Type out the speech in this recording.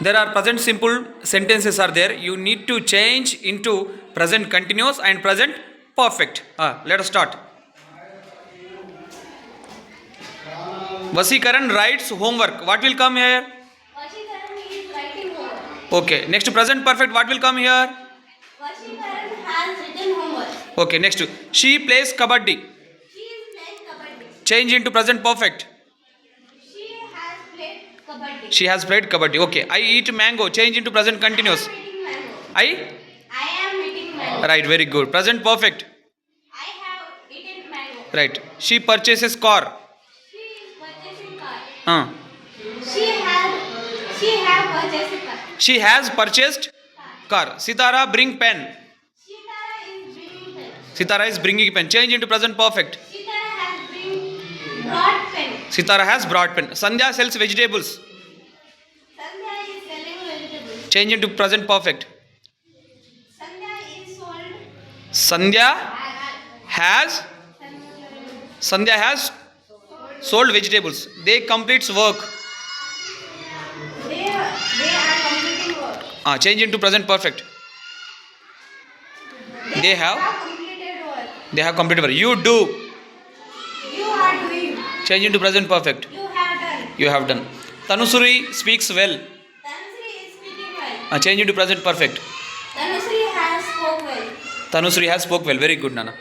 There are present simple sentences are there. You need to change into present continuous and present perfect. Let us start. Vasikaran writes homework. What will come here? Vashikaran is writing homework. Okay. Next present perfect. What will come here? Vashikaran has written homework. Okay. Next she plays kabaddi. She is playing kabaddi. Change into present perfect. She has played kabaddi. She has played kabaddi. Okay. I eat mango. Change into present continuous. I am eating mango. I. I am eating mango. Right. Very good. Present perfect. I have eaten mango. Right. She purchases car. She is purchasing car. Uh. She have purchased a car. She has purchased car. Sitara bring pen. Sitara is bringing pen. Sitara is bringing pen. Change into present perfect. Sitara has brought pen. Sitara has brought pen. Sandhya sells vegetables. Sandhya is selling vegetables. Change into present perfect. Sandhya is sold. Sandhya has Sandhya has sold vegetables. They completes work. They are completing work. Change into present perfect. They have completed work. They have completed work. You do. You are doing. Change into present perfect. You have done. You have done. Tanusuri speaks well. Tanusri is speaking well. Change into present perfect. Tanusri has spoke well. Tanusuri has spoke well. Very good, Nana.